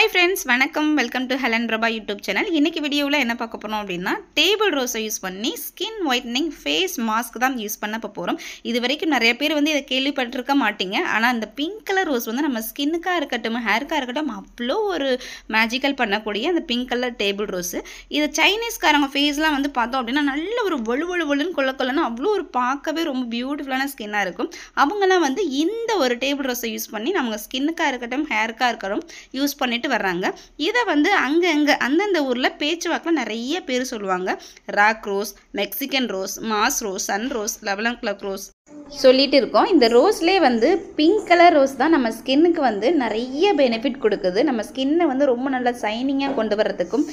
Hi friends, வணக்கம். Welcome to Helen Prabha YouTube channel. இன்னைக்கு வீடியோவில் என்ன பார்க்க போறோம் அப்படின்னா டேபிள் ரோஸை யூஸ் பண்ணி ஸ்கின் ஒயிட்னிங் ஃபேஸ் மாஸ்க் தான் யூஸ் பண்ண போகிறோம். இது வரைக்கும் நிறைய பேர் வந்து இதை கேள்விப்பட்டிருக்க மாட்டீங்க. ஆனால் அந்த பிங்க் கலர் ரோஸ் வந்து நம்ம ஸ்கின்னுக்காக இருக்கட்டும் ஹேருக்காக இருக்கட்டும் அவ்வளோ ஒரு மேஜிக்கல் பண்ணக்கூடிய அந்த பிங்க் கலர் டேபிள் ரோஸு. இதை சைனீஸ்காரங்க ஃபேஸ்லாம் வந்து பார்த்தோம் அப்படின்னா நல்ல ஒரு வலுன்னு கொள்ளன்னு அவ்வளோ ஒரு பார்க்கவே ரொம்ப பியூட்டிஃபுல்லான ஸ்கின்னாக இருக்கும். அவங்களாம் வந்து இந்த ஒரு டேபிள் ரோஸை யூஸ் பண்ணி நம்ம ஸ்கின்னுக்காக இருக்கட்டும் ஹேருக்காக இருக்கட்டும் யூஸ் பண்ணிட்டு வர்றாங்க. இதை வந்து அங்கங்க அந்தந்த ஊர்ல பேச்சுவாக்கில் நிறைய பேர் சொல்லுவாங்க. Rock rose, Mexican rose, moss rose, sun rose, eleven o'clock rose சொல்லிட்டு இருக்கோம். இந்த ரோஸ்லேயே வந்து பிங்க் கலர் ரோஸ் தான் நம்ம ஸ்கின்னுக்கு வந்து நிறைய பெனிஃபிட் கொடுக்குது. நம்ம ஸ்கின்னை வந்து ரொம்ப நல்லா சைனிங்காக கொண்டு வர்றதுக்கும்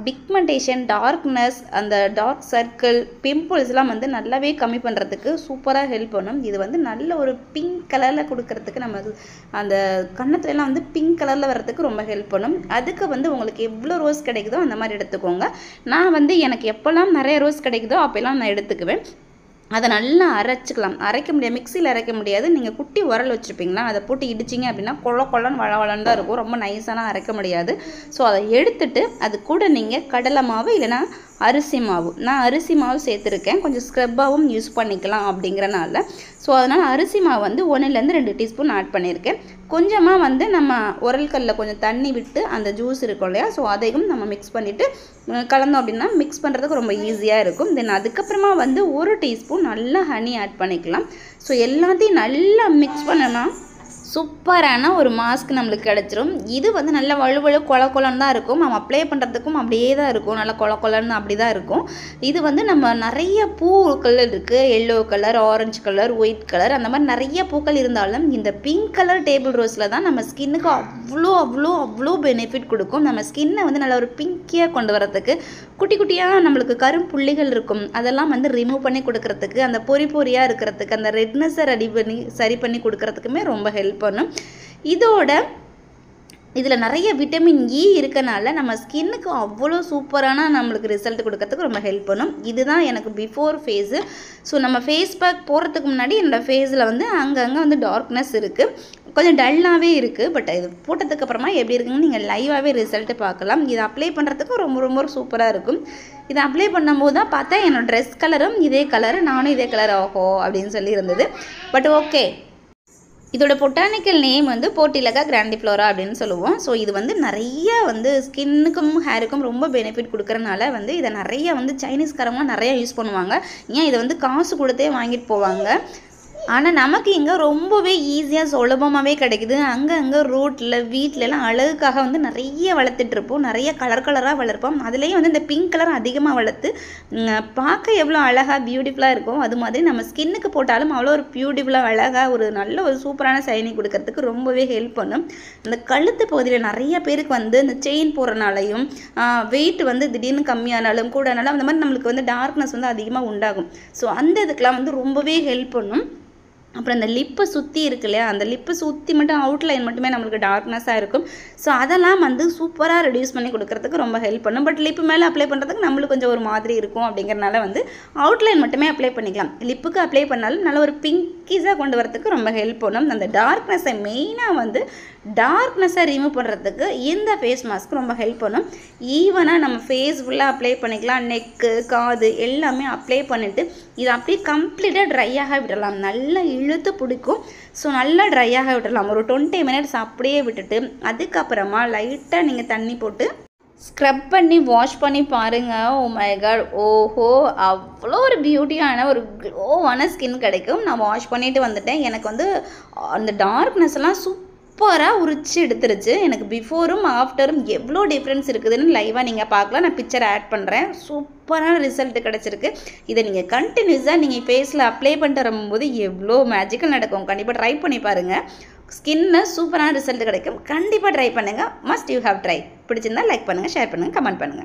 பிக்மெண்டேஷன், டார்க்னஸ், அந்த டார்க் சர்க்கிள், பிம்பிள்ஸ்லாம் வந்து நல்லாவே கம்மி பண்ணுறதுக்கு சூப்பராக ஹெல்ப் பண்ணும். இது வந்து நல்ல ஒரு பிங்க் கலரில் கொடுக்கறதுக்கு நம்ம அந்த கன்னத்துலலாம் வந்து பிங்க் கலரில் வர்றதுக்கு ரொம்ப ஹெல்ப் பண்ணும். அதுக்கு வந்து உங்களுக்கு எவ்வளோ ரோஸ் கிடைக்குதோ அந்த மாதிரி எடுத்துக்கோங்க. நான் வந்து எனக்கு எப்போல்லாம் நிறைய ரோஸ் கிடைக்குதோ அப்போல்லாம் நான் எடுத்துக்குவேன். அதை நல்லா அரைச்சிக்கலாம். அரைக்க முடியாது, மிக்சியில் அரைக்க முடியாது. நீங்கள் குட்டி உரல் வச்சுருப்பீங்களா, அதை போட்டு இடிச்சிங்க அப்படின்னா கொள்ளன்னு வளன்னு தான் இருக்கும். ரொம்ப நைஸாலாம் அரைக்க முடியாது. ஸோ அதை எடுத்துட்டு அது கூட நீங்கள் கடலை மாவு இல்லைனா அரிசி மாவு, நான் அரிசி மாவு சேர்த்துருக்கேன், கொஞ்சம் ஸ்க்ரப்பாகவும் யூஸ் பண்ணிக்கலாம் அப்படிங்கிறனால. ஸோ அதனால் அரிசி மாவு வந்து 1-2 டீஸ்பூன் ஆட் பண்ணியிருக்கேன். கொஞ்சமாக வந்து நம்ம உரல் கல்லில் கொஞ்சம் தண்ணி விட்டு அந்த ஜூஸ் இருக்கும் இல்லையா, ஸோ அதையும் நம்ம மிக்ஸ் பண்ணிவிட்டு கலந்தோம் அப்படின்னா மிக்ஸ் பண்ணுறதுக்கு ரொம்ப ஈஸியாக இருக்கும். தென் அதுக்கப்புறமா வந்து 1 டீஸ்பூன் நல்லா ஹனி ஆட் பண்ணிக்கலாம். ஸோ எல்லாத்தையும் நல்லா மிக்ஸ் பண்ணனா சூப்பரான ஒரு மாஸ்க் நம்மளுக்கு கிடச்சிரும். இது வந்து நல்ல வலு கொலன்னு தான் இருக்கும். நம்ம அப்ளை பண்ணுறதுக்கும் அப்படியே தான் இருக்கும், நல்லா கொலன்னு அப்படி தான் இருக்கும். இது வந்து நம்ம நிறைய பூக்கள் இருக்குது, yellow colour, orange colour, white colour, அந்த மாதிரி நிறைய பூக்கள் இருந்தாலும் இந்த பிங்க் கலர் டேபிள் ரோஸில் தான் நம்ம ஸ்கின்னுக்கு அவ்வளோ பெனிஃபிட் கொடுக்கும். நம்ம ஸ்கின்னை வந்து நல்ல ஒரு பிங்கியாக கொண்டு வரதுக்கு, குட்டி குட்டியாக நம்மளுக்கு கரும்புள்ளிகள் இருக்கும் அதெல்லாம் வந்து ரிமூவ் பண்ணி கொடுக்கறதுக்கு, அந்த பொறியாக இருக்கிறதுக்கு, அந்த ரெட்னஸை சரி பண்ணி கொடுக்கறதுக்குமே ரொம்ப ஹெல்ப் பண்ணும். இதோட இதில் நிறைய விட்டமின் இ இருக்கனால நம்ம ஸ்கின்னுக்கு அவ்வளோ சூப்பரான நம்மளுக்கு ரிசல்ட் கொடுக்கறதுக்கு ரொம்ப ஹெல்ப் பண்ணும். இதுதான் எனக்கு பிஃபோர் ஃபேஸு. ஸோ நம்ம ஃபேஸ் பேக் போடுறதுக்கு முன்னாடி என்னோடய ஃபேஸில் வந்து அங்கங்கே வந்து டார்க்னஸ் இருக்குது, கொஞ்சம் டல்லாகவே இருக்குது. பட் இது போட்டதுக்கு அப்புறமா எப்படி இருக்குன்னு நீங்கள் லைவாகவே ரிசல்ட்டு பார்க்கலாம். இதை அப்ளை பண்ணுறதுக்கு ரொம்ப சூப்பராக இருக்கும். இதை அப்ளை பண்ணும்போது தான் பார்த்தா என்னோடய ட்ரெஸ் கலரும் இதே கலரு, நானும் இதே கலர் ஆகோ அப்படின்னு சொல்லி இருந்தது. பட் ஓகே, இதோட பொட்டானிக்கல் நேம் வந்து போர்ட்டிலகா கிராண்டிஃப்ளோரா அப்படின்னு சொல்லுவோம். ஸோ இது வந்து நிறைய வந்து ஸ்கின்னுக்கும் ஹேருக்கும் ரொம்ப பெனிஃபிட் கொடுக்குறனால வந்து இதை நிறைய வந்து சைனீஸ்காரங்களாம் நிறைய யூஸ் பண்ணுவாங்க. ஏன் இதை வந்து காசு கொடுத்தே வாங்கிட்டு போவாங்க. ஆனால் நமக்கு இங்கே ரொம்பவே ஈஸியாக சுலபமாகவே கிடைக்குது. அங்கே ரோட்டில் வீட்டிலலாம் அழகுக்காக வந்து நிறைய வளர்த்துட்ருப்போம், நிறைய கலராக வளர்ப்போம். அதுலேயும் வந்து இந்த பிங்க் கலர் அதிகமாக வளர்த்து பார்க்க எவ்வளோ அழகாக பியூட்டிஃபுல்லாக இருக்கும். அது மாதிரி நம்ம ஸ்கின்னுக்கு போட்டாலும் அவ்வளோ ஒரு பியூட்டிஃபுல்லாக அழகாக ஒரு நல்ல ஒரு சூப்பரான சைனிங் கொடுக்கறதுக்கு ரொம்பவே ஹெல்ப் பண்ணும். இந்த கழுத்து பகுதியில் நிறைய பேருக்கு வந்து இந்த செயின் போடுறனாலையும் வெயிட் வந்து திடீர்னு கம்மியானாலும் கூடனாலும் அந்த மாதிரி நம்மளுக்கு வந்து டார்க்னஸ் வந்து அதிகமாக உண்டாகும். ஸோ அந்த இதுக்கெலாம் வந்து ரொம்பவே ஹெல்ப் பண்ணும். அப்புறம் அந்த லிப்பை சுற்றி இருக்கு இல்லையா, அந்த லிப்பை சுற்றி மட்டும் அவுட்லைன் மட்டுமே நம்மளுக்கு டார்க்னஸாக இருக்கும். ஸோ அதெல்லாம் வந்து சூப்பராக ரெடியூஸ் பண்ணி கொடுக்கறதுக்கு ரொம்ப ஹெல்ப் பண்ணும். பட் லிப்பு மேலே அப்ளை பண்ணுறதுக்கு நம்மளுக்கு கொஞ்சம் ஒரு மாதிரி இருக்கும். அப்படிங்கிறனால வந்து அவுட்லைன் மட்டுமே அப்ளை பண்ணிக்கலாம். லிப்புக்கு அப்ளை பண்ணாலும் நல்ல ஒரு பிங்கிஸாக கொண்டு வரதுக்கு ரொம்ப ஹெல்ப் பண்ணும். அந்த டார்க்னஸை மெயினாக வந்து டார்க்னஸை ரிமூவ் பண்ணுறதுக்கு இந்த ஃபேஸ் மாஸ்க் ரொம்ப ஹெல்ப் பண்ணும். ஈவனாக நம்ம ஃபேஸ் ஃபுல்லாக அப்ளை பண்ணிக்கலாம். நெக்கு, காது எல்லாமே அப்ளை பண்ணிவிட்டு இதை அப்படியே கம்ப்ளீட்டாக ட்ரையாக விடலாம். நல்லா இழுத்து பிடிக்கும். ஸோ நல்லா ட்ரையாக விடலாம். ஒரு 20 மினிட்ஸ் அப்படியே விட்டுட்டு அதுக்கப்புறமா லைட்டாக நீங்கள் தண்ணி போட்டு ஸ்க்ரப் பண்ணி வாஷ் பண்ணி பாருங்கள். ஓ மை காட், ஓஹோ, அவ்வளோ ஒரு பியூட்டியான ஒரு க்ளோவான ஸ்கின் கிடைக்கும். நான் வாஷ் பண்ணிட்டு வந்துட்டேன். எனக்கு வந்து அந்த டார்க்னஸ் எல்லாம் சூப்பராக உரிச்சு எடுத்துருச்சு. எனக்கு பிஃபோரும் ஆஃப்டரும் எவ்வளோ டிஃப்ரென்ஸ் இருக்குதுன்னு லைவாக நீங்கள் பார்க்கலாம். நான் பிக்சர் ஆட் பண்ணுறேன். சூப்பரான ரிசல்ட் கிடச்சிருக்கு. இதை நீங்கள் கண்டினியூஸாக நீங்கள் ஃபேஸில் அப்ளை பண்ணிட்டு வரும்போது எவ்வளோ மேஜிக்கல் நடக்கும். கண்டிப்பாக ட்ரை பண்ணி பாருங்கள். ஸ்கின்னில் சூப்பரான ரிசல்ட் கிடைக்கும். கண்டிப்பாக ட்ரை பண்ணுங்கள். Must you have try. பிடிச்சிருந்தா லைக் பண்ணுங்கள், ஷேர் பண்ணுங்கள், கமெண்ட் பண்ணுங்கள்.